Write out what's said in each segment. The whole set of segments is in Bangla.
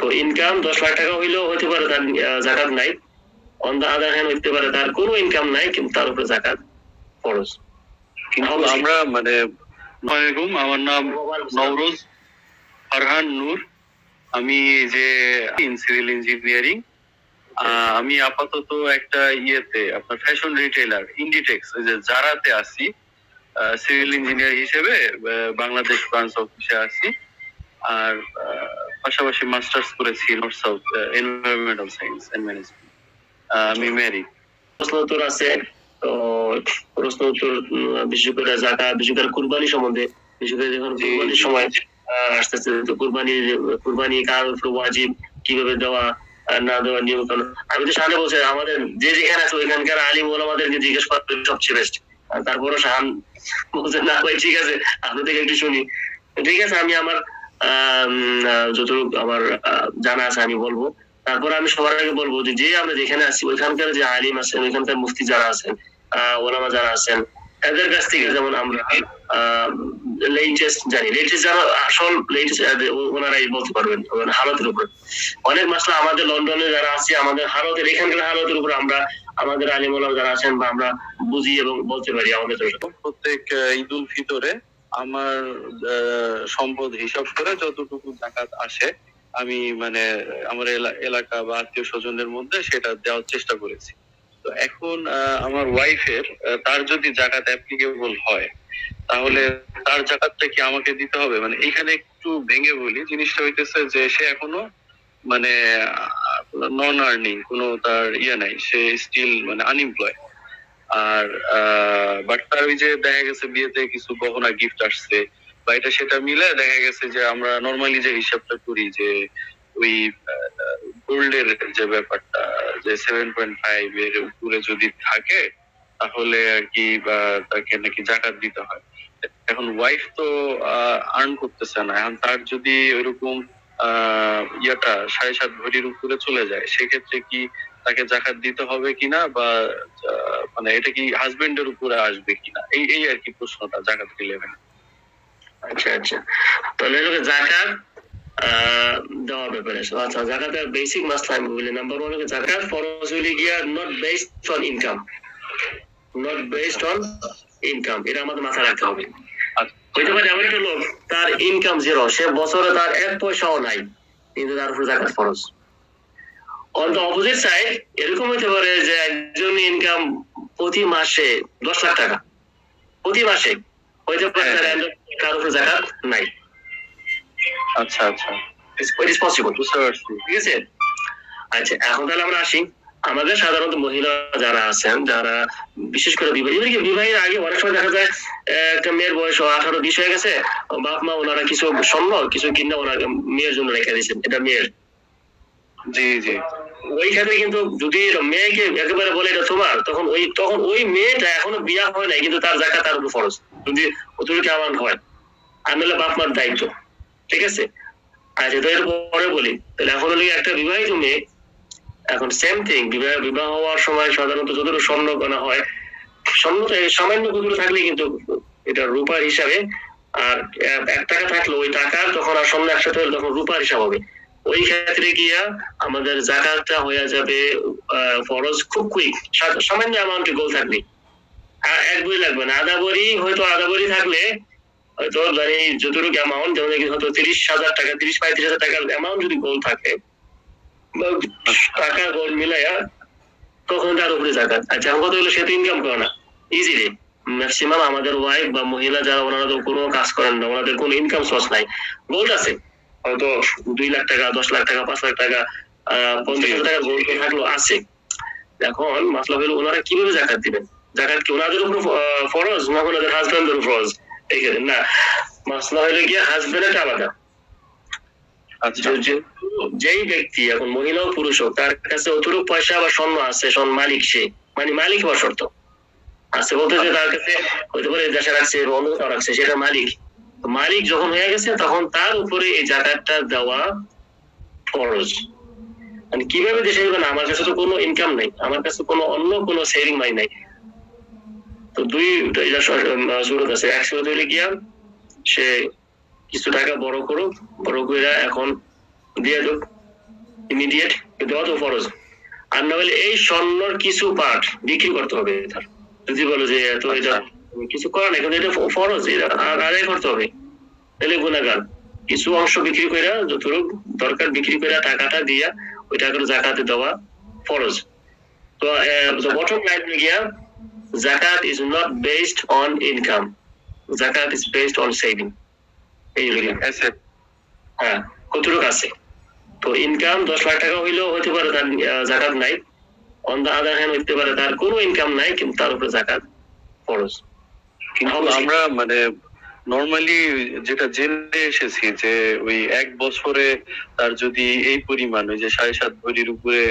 তো ইনকাম 10 লাখ টাকা হইলেও হইতে পারে তার জাকাত নাই, অন দা আদার হ্যান্ড হইতে পারে তার কোনো ইনকাম নাই কিন্তু তার উপরে জাকাত ফরজ। কিন্তু আমরা মানে আমার নাম নওরোজ ফারহান নূর, আমি যে সিভিল ইঞ্জিনিয়ারিং, আমি আপাতত একটা ইয়েতে আপনার ফ্যাশন রিটেইলার ইন্ডিটেক্স যে জারাতে আছি সিভিল ইঞ্জিনিয়ার হিসেবে, বাংলাদেশ ব্রাঞ্চ অফিসে আছি। আর পাশাপাশি মাস্টার্স করেছি north south environmental science and management. আমি ম্যারিড। প্রশ্ন উত্তর আছে, তো প্রশ্ন উত্তর বিশেষ করে জাকাত, বিশেষ করে কুরবানি সম্বন্ধে, বিশেষ করে যখন কুরবানির সময় আসতেছে, তো কুরবানি কার উপর ওয়াজিব, কিভাবে দেওয়া না দেওয়া নিয়ম কানুন। আমি তো সামনে বলছি আমাদের যে যেখানে আছে ওইখানকার আলিম ওলামাদেরকে জিজ্ঞেস করা সবচেয়ে বেস্ট। তারপরে শাহান বলছে না ভাই ঠিক আছে আপনি থেকে একটু শুনি। ঠিক আছে, আমি আমার যতটুকু আমার জানা আছে আমি বলবো। তারপর আমি সবার আগে বলবো যে আমরা যেখানে আছি ওইখানকার যে আলিম আছেন, ওইখানকার মুফতি যারা আছেন, ওলামা যারা আছেন, এদের কাছ থেকে যেমন আমরা লেটেস্ট জানি, লেটেস্ট যারা আসল লেটেস্ট ওনারাই বলতে পারবেন হালতের উপর। অনেক মাসলা আমাদের লন্ডনে যারা আছে আমাদের হালতের এখানকার হালতের উপর আমরা আমাদের আলিম ওলামা যারা আছেন বা আমরা বুঝি এবং বলতে পারি আমাদের। প্রত্যেক ঈদ উল ফিতরে আমার সম্পদ হিসাব করে যতটুকু জাকাত আসে আমি মানে আমার এলাকা বা আত্মীয় স্বজনের মধ্যে সেটা দেওয়ার চেষ্টা করেছি। তো এখন আমার ওয়াইফের তার যদি জাকাত অ্যাপ্লিকেবল হয় তাহলে তার জাকাতটা কি আমাকে দিতে হবে? মানে এখানে একটু ভেঙে বলি, জিনিসটা হইতেছে যে সে এখনো মানে নন আর্নিং, কোনো তার নাই, সে স্টিল মানে আনএমপ্লয়। আর বাট তার ওই যে দেখা গেছে বিয়েতে কিছু গহনা গিফট আসছে বা এটা সেটা মিলে দেখা গেছে যে আমরা নর্মালি যে হিসাবটা করি যে ওই গোল্ডের যে ব্যাপারটা যে 7.5 এর উপরে যদি থাকে তাহলে আর কি বা তাকে নাকি জাকাত দিতে হয়। এখন ওয়াইফ তো আর্ন করতেছে না, এখন তার যদি ওইরকম ইয়েটা 7.5 ভরির উপরে চলে যায় সেক্ষেত্রে কি তাকে জাকাত দিতে হবে কিনা বা মানে এটা কি হাজবেন্ডের উপরে আসবে কিনা, এই আর কি প্রশ্নটা জাকাত রিলেভেন্ট। আচ্ছা আচ্ছা, তাহলে জাকাত দেওয়ার ব্যাপারে আচ্ছা, জাকাতের বেসিক মাসলা আমি বলি। নাম্বার 1 হলো জাকাত ফরজ হইলে গিয়া not based on income, not based on income, এটা আমাদের মাথায় রাখতে হবে। হইতে পারে এমন একটা লোক তার ইনকাম জিরো, সে বছরে তার 1 পয়সাও নাই কিন্তু তার উপর জাকাত ফরজ। অন দ্য অপোজিট সাইড এরকম হইতে পারে যে একজন ইনকাম প্রতি মাসে 10 লাখ টাকা, প্রতি মাসে হইতে পারে তার উপর জাকাত নাই। আচ্ছা আচ্ছা, ইট ইজ পসিবল, বুঝতে পারছি। ঠিক আছে, আচ্ছা এখন তাহলে আমরা আসি আমাদের সাধারণত মহিলা যারা আছেন, যারা বিশেষ করে বিবাহের আগে অনেক সময় দেখা যায় একটা মেয়ের বয়স 18-20 হয়ে গেছে, বাপ মা ওনারা কিছু স্বর্ণ কিছু কিনা ওনারা মেয়ের জন্য রেখে দিয়েছেন, এটা মেয়ের। জি জি, ওই ক্ষেত্রে কিন্তু যদি মেয়েকে একেবারে বলে এটা তোমার, তখন ওই মেয়েটা এখনো বিয়া হয় নাই কিন্তু তার জাকাত তার উপর ফরজ, যদি অতিরিক্ত অ্যামাউন্ট হয়, আর নাহলে বাপ মার দায়িত্ব। ঠিক আছে, আচ্ছা তো এর পরে বলি তাহলে এখন হলো একটা বিবাহিত মেয়ে, এখন সেম থিং বিবাহ হওয়ার সময় সাধারণত যতটুকু স্বর্ণ কেনা হয়, স্বর্ণ সামান্য কতটুকু থাকলে কিন্তু এটা রূপার হিসাবে, আর 1 টাকা থাকলে ওই টাকার তখন আর স্বর্ণ একসাথে হলে তখন রূপার হিসাব হবে। ওই ক্ষেত্রে গিয়া আমাদের জাকাতটা হয়ে যাবে ফরজ খুব কুইক, সামান্য অ্যামাউন্টে গোল থাকবে, আর 1 বই লাগবে না, আধা বড়ি হয়তো, আধা বড়ি থাকলে হয়তো জানি যতটুকু অ্যামাউন্ট, যেমন হয়তো 30,000 টাকা 30-35,000 টাকার অ্যামাউন্ট যদি গোল থাকে টাকা গোল মিলাইয়া তখন তার উপরে জাকাত। আচ্ছা আমার কথা হলো সে তো ইনকাম করে না ইজিলি, ম্যাক্সিমাম আমাদের ওয়াইফ বা মহিলা যারা ওনারা তো কোনো কাজ করেন না, ওনাদের কোনো ইনকাম সোর্স নাই, গোল্ড আছে হয়তো 2 লাখ টাকা 10 লাখ টাকা 5 লাখ টাকা 50,000 টাকা গোল্ড থাকলো আছে। এখন মাসলা হলো ওনারা কিভাবে জাকাত দিবেন? জাকাত কি ওনাদের উপর ফরজ না ওনাদের হাজবেন্ডের উপর ফরজ? এই না, মাসলা হলো গিয়ে হাজবেন্ডের আলাদা। যেই ব্যক্তি এখন মহিলা ও পুরুষ হোক তার কাছে অতিরিক্ত পয়সা বা স্বর্ণ আছে, স্বর্ণ মালিক সে, মানে মালিক হওয়ার শর্ত আছে বলতে যে তার কাছে হয়তো পারে দেশে রাখছে অন্য কোথাও রাখছে, সেটা মালিক। মালিক যখন হয়ে গেছে তখন তার উপরে এই জাকাতটা দেওয়া ফরজ। মানে কিভাবে দেশে দেবে না, আমার কাছে তো কোনো ইনকাম নেই, আমার কাছে কোনো অন্য কোনো সেভিং মানি নাই। তো দুইটা সুরত আছে, এক সুরত হইলে গিয়া সে কিছু টাকা বড় করুক, বড় করে এখন দিয়ে দেব, ইমিডিয়েট দেওয়া তো ফরজ। আর না হলে এই স্বর্ণর কিছু পার্ট বিক্রি করতে হবে তার, যদি বলো যে তো এটা কিছু করা নাই কিন্তু এটা ফরজ, এটা আদায় করতে হবে, তাহলে গুণাগার। কিছু অংশ বিক্রি করে যতটুকু দরকার বিক্রি করে টাকাটা দিয়া ওই টাকাটা জাকাতে দেওয়া ফরজ। তো বটম লাইন গিয়া জাকাত is not based on income, জাকাত ইজ বেসড অন সেভিং। এই হ্যাঁ কতটুকু আছে, তো ইনকাম 10 লাখ টাকা হইলেও হইতে পারে তার জাকাত নাই, অন দা আদার হ্যান্ড হইতে পারে তার কোনো ইনকাম নাই কিন্তু তার উপরে জাকাত ফরজ। কিন্তু আমরা মানে নরমালি যেটা জেনে এসেছি যে ওই 1 বছরে তার যদি এই পরিমাণ ওই যে 7.5 ভরির উপরে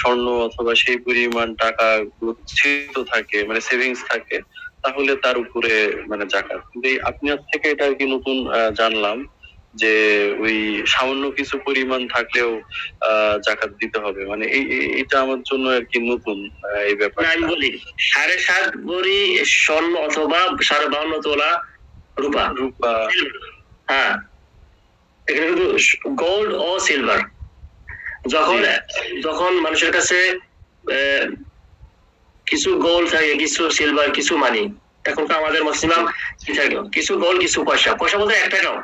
স্বর্ণ অথবা সেই পরিমাণ টাকা গচ্ছিত থাকে মানে সেভিংস থাকে, তাহলে তার উপরে মানে জাকাত। কিন্তু আপনার থেকে এটা কি নতুন জানলাম যে ওই সামান্য কিছু পরিমাণ থাকলেও জাকাত দিতে হবে, মানে এটা আমার জন্য আর কি নতুন এই ব্যাপারটা। আমি বলি 7.5 ভরি স্বর্ণ অথবা 52 তোলা রূপা, হ্যাঁ এখানে কিন্তু গোল্ড ও সিলভার। যখন মানুষের কাছে কিছু গোল্ড থাকে, কিছু সিলভার, কিছু মানি, এখন তো আমাদের ম্যাক্সিমাম কি থাকে, কিছু গোল্ড কিছু পয়সা, পয়সা বলতে 1 টাকাও,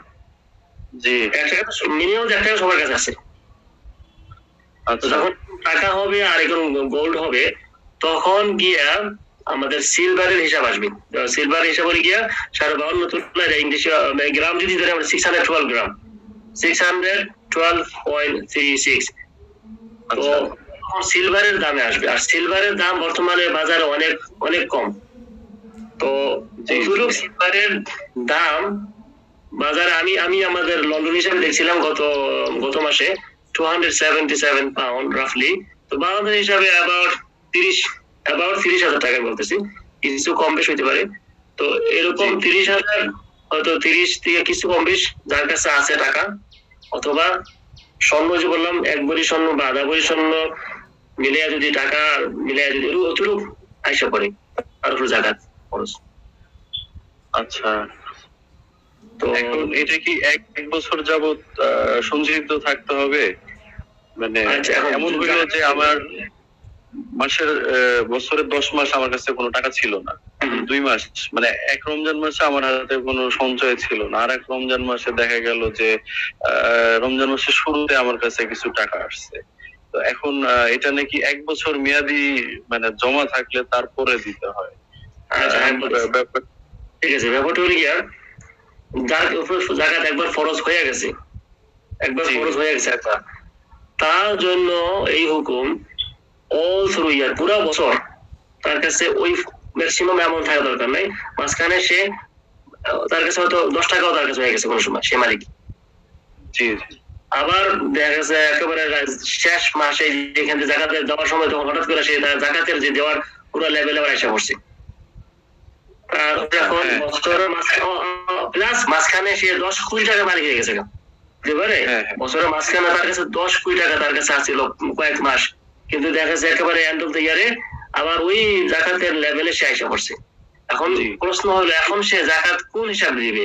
জি 1 টাকা তো মিনিমাম 1 টাকা সবার কাছে আছে। যখন টাকা হবে আর এখন গোল্ড হবে তখন গিয়া আমাদের সিলভারের হিসাব আসবে। সিলভার হিসাব হলে গিয়া 52 তোলা ইংলিশে গ্রাম যদি ধরে আমরা 612 গ্রাম, 612.36। তো সিলভারের দামে আসবে, আর সিলভারের দাম বর্তমানে বাজারে অনেক অনেক কম। তো সিলভারের দাম বাজারে আমি আমাদের লন্ডন হিসাবে দেখছিলাম গত মাসে 277 পাউন্ড রাফলি। তো বাংলাদেশ হিসাবে অ্যাবাউট 30,000 টাকা বলতেছি, কিছু কম বেশ হইতে পারে। তো এরকম 30,000 হয়তো 30 থেকে কিছু কম বেশ যার কাছে আছে টাকা, অথবা স্বর্ণ যে বললাম 1 ভরি স্বর্ণ বা আধা ভরি স্বর্ণ মিলিয়ে যদি টাকা মিলিয়ে যদি অতটুকু আইসা পড়ে তার উপর জাকাত খরচ। আচ্ছা, তো এখন এটা কি 1 বছর যাবত সঞ্চিত থাকতে হবে? মানে এমন হইলো যে আমার বছরের 10 মাস আমার কাছে কোনো টাকা ছিল না, 2 মাস মানে 1 রমজান মাসে আমার হাতে কোনো সঞ্চয় ছিল না, আর 1 রমজান মাসে দেখা গেল যে রমজান মাসের শুরুতে আমার কাছে কিছু টাকা আসছে। তো এখন এটা নাকি 1 বছর মেয়াদি মানে জমা থাকলে তারপরে দিতে হয়। ঠিক আছে, ব্যাপারটা হলো গিয়া যার উপর জাকাত একবার ফরজ হয়ে গেছে, একবার তার জন্য এই হুকুম অল থ্রু ইয়ার, পুরো বছর তার কাছে ওই ম্যাক্সিমাম অ্যামাউন্ট থাকা দরকার নাই। মাঝখানে সে তার কাছে হয়তো 10 টাকাও তার কাছে হয়ে গেছে কোনো সময়, সে মালিক। আবার দেখা গেছে একেবারে শেষ মাসে যেখান থেকে জাকাত দেওয়ার সময় তখন হঠাৎ করে সে তার জাকাতের যে দেওয়ার পুরো লেভেলে এসে পড়ছে। এখন বছরের প্লাস মাঝখানে সে 10 কোটি টাকা মালিক হয়ে গেছে, এবারে বছরের মাঝখানে তার কাছে 10 কোটি টাকা তার কাছে আসছিল কয়েক মাস, কিন্তু দেখা যাচ্ছে একেবারে এন্ড অফ দ্য ইয়ারে আবার ওই জাকাতের লেভেলে সে এসে পড়ছে। এখন প্রশ্ন হলো এখন সে জাকাত কোন হিসাব দিবে?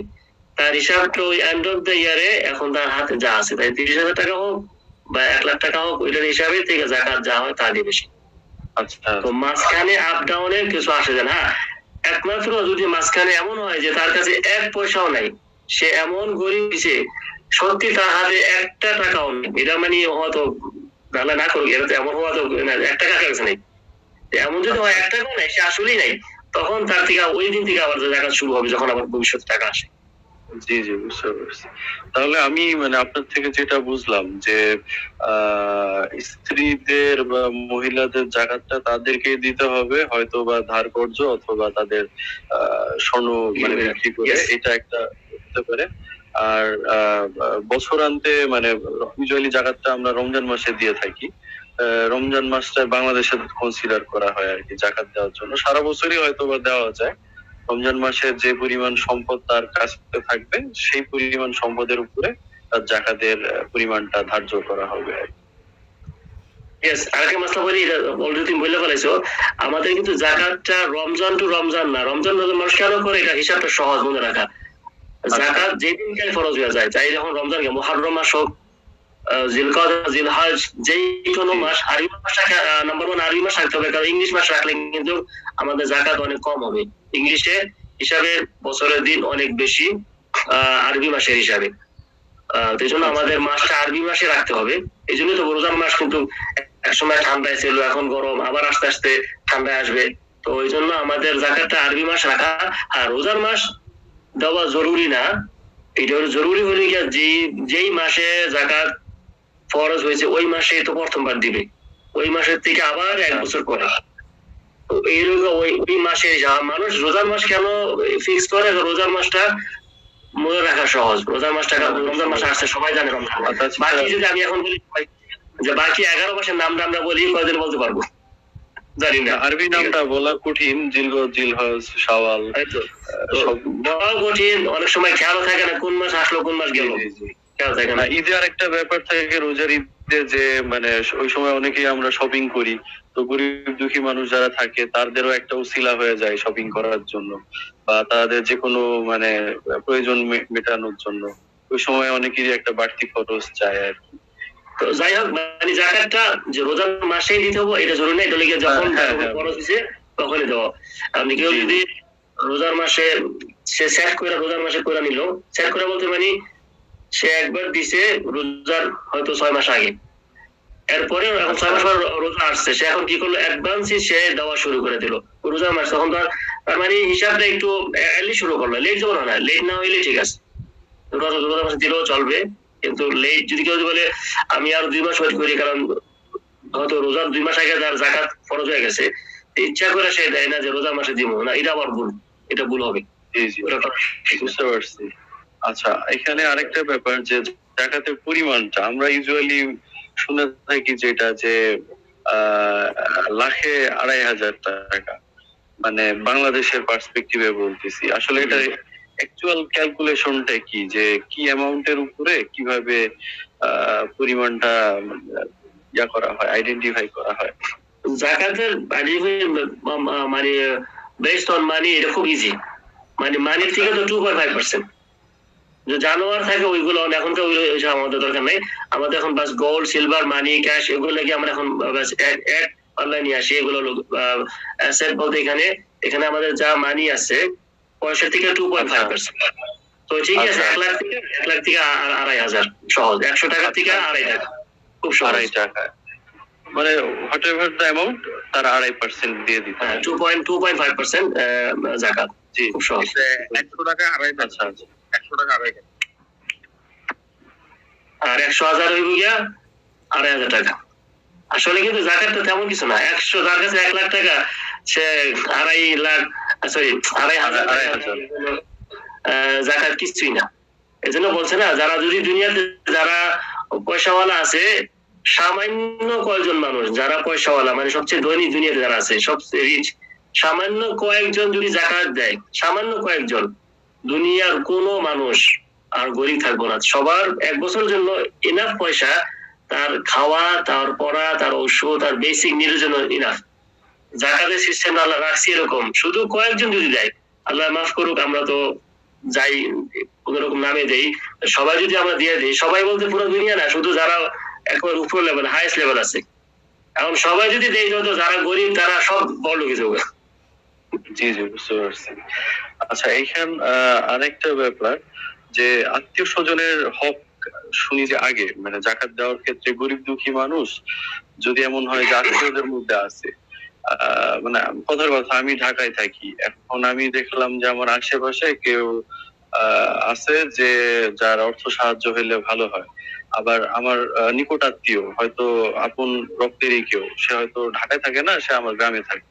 তার হিসাবটা ওই এন্ড অফ দ্য ইয়ারে এখন তার হাতে যা আছে, তাই 30,000 টাকা হোক বা 1 লাখ টাকা হোক, ওইটার হিসাবে থেকে জাকাত যা হয় তা দিবে সে। আচ্ছা, তো মাঝখানে আপ ডাউনের কিছু আসে যায় না। একমাত্র যদি মাঝখানে এমন হয় যে তার কাছে 1 পয়সাও নাই, সে এমন গরিব দিছে সত্যি তার হাতে 1 টাকাও নেই, এটা মানে হয়তো ভালো না করুক, এটা তো এমন হওয়া তো 1 টাকা কাছে নেই, এমন যদি হয় 1 টাকাও নাই, সে আসলেই নাই, তখন তার থেকে ওই দিন থেকে আবার জাকাত শুরু হবে যখন আবার ভবিষ্যতে টাকা আসে। জি জি, বুঝতে পারছি। তাহলে আমি মানে আপনার থেকে যেটা বুঝলাম যে স্ত্রীদের বা মহিলাদের জাকাতটা তাদেরকে দিতে হবে, হয়তো বা ধার কর্জ অথবা তাদের স্বর্ণ মানে বিক্রি করে, এটা একটা হতে পারে। আর বছরান্তে মানে ইউজুয়ালি জাকাতটা আমরা রমজান মাসে দিয়ে থাকি, রমজান মাসটা বাংলাদেশে কনসিডার করা হয় আর কি জাকাত দেওয়ার জন্য। সারা বছরই হয়তো বা দেওয়া যায়, রমজান মাসে যে পরিমাণ সম্পদ তার কাছে থাকবে সেই পরিমাণ সম্পদের উপরে তার জাকাতের পরিমাণটা ধার্য করা হবে। ইয়েস, আরেকটা মাসলা বলি, অলরেডি তুমি বলে ফেলাইছো, আমাদের কিন্তু জাকাতটা রমজান টু রমজান না, রমজান মানুষ কেন করে এটা হিসাবটা সহজ মনে রাখা। জাকাত যেদিনকার ফরজ হয়ে যায়, চাই যখন রমজান মুহররম মাস হোক, জিলকদ, জিলহজ, যেই কোনো মাস, আরবি মাসটাকে নাম্বার 1 আরবি মাস রাখতে হবে, কারণ ইংলিশ মাস রাখলে কিন্তু আমাদের যাকাত অনেক কম হবে। ইংলিশে হিসাবে বছরের দিন অনেক বেশি আরবি মাসের হিসাবে। এই জন্য আমাদের মাসটা আরবি মাসে রাখতে হবে। এই জন্যই তো রোজার মাস কিন্তু একসময় ঠান্ডায় ছিল, এখন গরম, আবার আস্তে আস্তে ঠান্ডায় আসবে। তো ওই জন্য আমাদের যাকাতটা আরবি মাস রাখা। আর রোজার মাস দেওয়া জরুরি না, এটা জরুরি হলে গিয়া যেই মাসে যাকাত ফরজ হয়েছে ওই মাসে তো প্রথমবার দিবে, ওই মাসের থেকে আবার 1 বছর পরে। এইরকম ওই মাসে মানুষ রোজার মাস কেন ফিক্স করে, রোজার মাসটা মনে রাখা সহজ। রোজার মাস আসছে সবাই জানে রমজান। বাকি যদি আমি এখন বলি যে বাকি 11 মাসের নামটা আমরা বলি, কয়দিন বলতে পারবো জানি না। আরবি নামটা বলা কঠিন, জিলকদ, জিলহজ, শাওয়াল বলাও কঠিন, অনেক সময় খেয়াল থাকে না কোন মাস আসলো কোন মাস গেল, খেয়াল থাকে না। ঈদে আরেকটা ব্যাপার থাকে, রোজার ঈদে যে মানে ওই সময় অনেকেই আমরা শপিং করি, তো গরিব দুঃখী মানুষ যারা থাকে তাদেরও একটা উসিলা হয়ে যায় শপিং করার জন্য, বা তাদের যে কোনো মানে প্রয়োজন মেটানোর জন্য ওই সময় অনেকেরই একটা বাড়তি খরচ যায় আর কি। তো যাই হোক, মানে যাকাতটা যে রোজার মাসেই দিতে হবে এটা জরুরি না, এটা লেগে যখন খরচ হয়েছে তখনই দেওয়া। আপনি কেউ যদি রোজার মাসে সে সেট করে রোজার মাসে করে নিল, সেট করে বলতে মানে সে একবার দিছে রোজার হয়তো 6 মাস আগে, এরপরে এখন 6 মাস পর রোজা আসছে, সে এখন কি করলো, অ্যাডভান্সই সে দেওয়া শুরু করে দিল রোজার মাস। তখন তার মানে হিসাবটা একটু এর্লি শুরু করলো, লেট যেমন হয় না, লেট না হইলে ঠিক আছে, রোজার মাসে দিলেও চলবে। কিন্তু লেট যদি কেউ বলে আমি আর 2 মাস ওয়েট করি, কারণ হয়তো রোজার 2 মাস আগে যার যাকাত ফরজ হয়ে গেছে, ইচ্ছা করে সে দেয় না যে রোজার মাসে দিব না, এটা আবার ভুল, এটা ভুল হবে। বুঝতে পারছি। আচ্ছা, এখানে আরেকটা ব্যাপার যে যাকাতের পরিমাণটা আমরা ইউজুয়ালি শুনে থাকি যেটা যে লাখে 2,500 টাকা, মানে বাংলাদেশের পার্সপেক্টিভে বলতেছি। আসলে এটা অ্যাকচুয়াল ক্যালকুলেশনটা কি, যে কি অ্যামাউন্টের উপরে কিভাবে পরিমাণটা ইয়া করা হয়, আইডেন্টিফাই করা হয়? যাকাতের মানে বেসড অন মানি, এটা খুব ইজি। মানে মানির থেকে তো 2.5%। যে জানোয়ার থাকে ওইগুলো এখনকার আমাদের দরকার নাই, আমাদের এখন বাস গোল্ড, সিলভার, মানি, ক্যাশ এগুলো লাগে আমরা এখন অনলাইনে আসি। এগুলো অ্যাসেট বলতে এখানে আমাদের যা মানি আছে পয়সা থেকে 2.5%। তো ঠিক আছে, 1 লাখ থেকে 2,500 সহজ, 100 টাকা থেকে 2.5 টাকা, খুব সহজ। 2.5 টাকা মানে হোয়াটএভার দ্য অ্যামাউন্ট তার 2.5% দিয়ে দিতে হয়। 2.5% যাকাত। জি, খুব সহজ। 100 টাকা 2.5 টাকা। আচ্ছা, 100 টাকা 2.5 টাকা। আর 100,000 হইব গিয়া 2,500 টাকা। আসলে কিন্তু যাকাতটা তেমন কিছু না। 100 যার কাছে 1 লাখ টাকা, সে 2.5 লাখ, সরি 2,500 যাকাত কিছুই না। এজন্য বলছে না, যারা যদি দুনিয়াতে যারা পয়সাওয়ালা আছে, সামান্য কয়েকজন মানুষ যারা পয়সাওয়ালা, মানে সবচেয়ে ধনী দুনিয়াতে যারা আছে, সবচেয়ে রিচ, সামান্য কয়েকজন যদি যাকাত দেয়, সামান্য কয়েকজন, দুনিয়ার কোনো মানুষ আর গরিব থাকবো না। সবার 1 বছরের জন্য এনাফ পয়সা, তার খাওয়া, তার পড়া, তার ঔষধ, তার বেসিক নিডের জন্য ইনাফ। যাকাতের সিস্টেম আল্লাহ রাখছি এরকম, শুধু কয়েকজন যদি দেয়, আল্লাহ মাফ করুক, আমরা তো যাই কোন রকম নামে দেই, সবাই যদি আমরা দিয়ে দিই, সবাই বলতে পুরো দুনিয়া না, শুধু যারা একবার উপর লেভেল, হাইস্ট লেভেল আছে, এখন সবাই যদি দেই, তো যারা গরিব তারা সব বড় কিছু হবে। জি জি, বুঝতে পারছি। আচ্ছা, এইখান আরেকটা ব্যাপার যে আত্মীয় স্বজনের হক শুনি যে আগে মানে যাকাত দেওয়ার ক্ষেত্রে গরিব দুঃখী মানুষ যদি এমন হয় যে আত্মীয়দের মধ্যে আছে, মানে কথার কথা, আমি ঢাকায় থাকি, এখন আমি দেখলাম যে আমার আশেপাশে কেউ আছে যে যার অর্থ সাহায্য হইলে ভালো হয়, আবার আমার নিকট আত্মীয় হয়তো আপন রক্তেরই কেউ, সে হয়তো ঢাকায় থাকে না, সে আমার গ্রামে থাকে।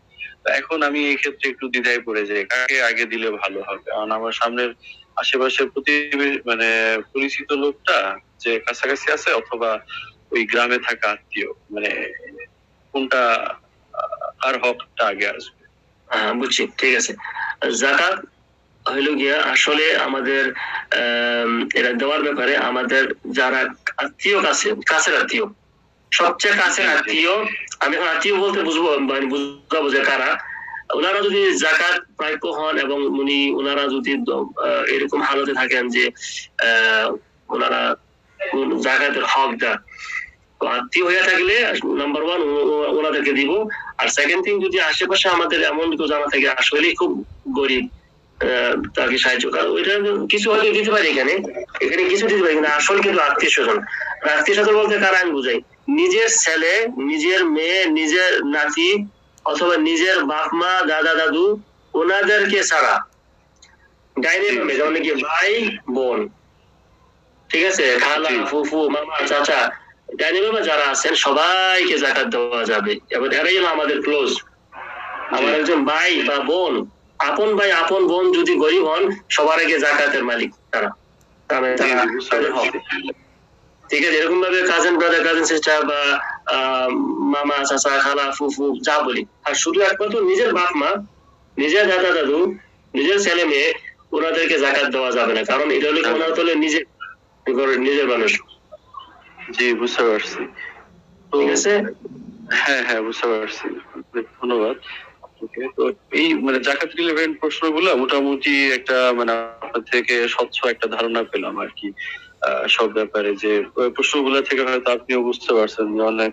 এখন আমি এই ক্ষেত্রে একটু দ্বিধায় পড়ে যাই কাকে আগে দিলে ভালো হবে, কারণ আমার সামনের আশেপাশে মানে পরিচিত লোকটা যে কাছাকাছি আছে, অথবা ওই গ্রামে থাকা আত্মীয়, মানে কোনটা কার হকটা আগে আসবে? হ্যাঁ, বুঝছি, ঠিক আছে। যাকাত হইল গিয়া আসলে আমাদের এটা দেওয়ার ব্যাপারে আমাদের যারা আত্মীয় কাছের আত্মীয়, সবচেয়ে কাছের আত্মীয়, আমি এখন আত্মীয় বলতে মানে বুঝাবো যে কারা, ওনারা যদি যাকাত প্রাপ্য হন এবং ওনারা যদি এরকম হালতে থাকেন যে ওনারা জাকাতের হকদার। তো আত্মীয় হয়ে থাকলে নাম্বার ওয়ান ওনাদেরকে দিব। আর সেকেন্ড থিং, যদি আশেপাশে আমাদের এমন কেউ জানা থাকে আসলে খুব গরিব, তাকে সাহায্য করা, ওইটা কিছু হয়তো দিতে পারি, এখানে এখানে কিছু দিতে পারি, কিন্তু আসল কিন্তু আত্মীয় স্বজন। আত্মীয় স্বজন বলতে কারা আমি বুঝাই, নিজের ছেলে, নিজের মেয়ে, নিজের নাতি, অথবা নিজের বাপ মা, দাদা দাদু, ওনাদেরকে ছাড়া ডাইনে বামে, যেমন কি ভাই বোন, ঠিক আছে, খালা, ফুফু, মামা, চাচা, ডাইনে বামে যারা আছেন সবাইকে জাকাত দেওয়া যাবে। এবার এরাই হলো আমাদের ক্লোজ। আমার একজন ভাই বা বোন, আপন ভাই আপন বোন যদি গরিব হন, সবার আগে জাকাতের মালিক তারা। ঠিক আছে, এরকম ভাবে কাজিন ব্রাদার, কাজিন সিস্টার, বা মামা, চাচা, খালা, ফুফু, যা বলি। আর শুধু একমাত্র নিজের বাপ মা, নিজের দাদা দাদু, নিজের ছেলে মেয়ে, ওনাদেরকে জাকাত দেওয়া যাবে না, কারণ এটা হলো ওনার তো নিজের নিজের মানুষ। জি, বুঝতে পারছি। ঠিক আছে, হ্যাঁ হ্যাঁ, বুঝতে পারছি। ধন্যবাদ আপনাকে। তো এই মানে জাকাত রিলেভেন্ট প্রশ্নগুলো মোটামুটি একটা মানে আপনার থেকে স্বচ্ছ একটা ধারণা পেলাম আর কি সব ব্যাপারে। যে ওই প্রশ্নগুলো থেকে হয়তো আপনিও বুঝতে পারছেন যে অনেক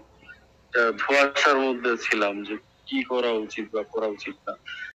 ধোঁয়াশার মধ্যে ছিলাম যে কি করা উচিত বা করা উচিত না।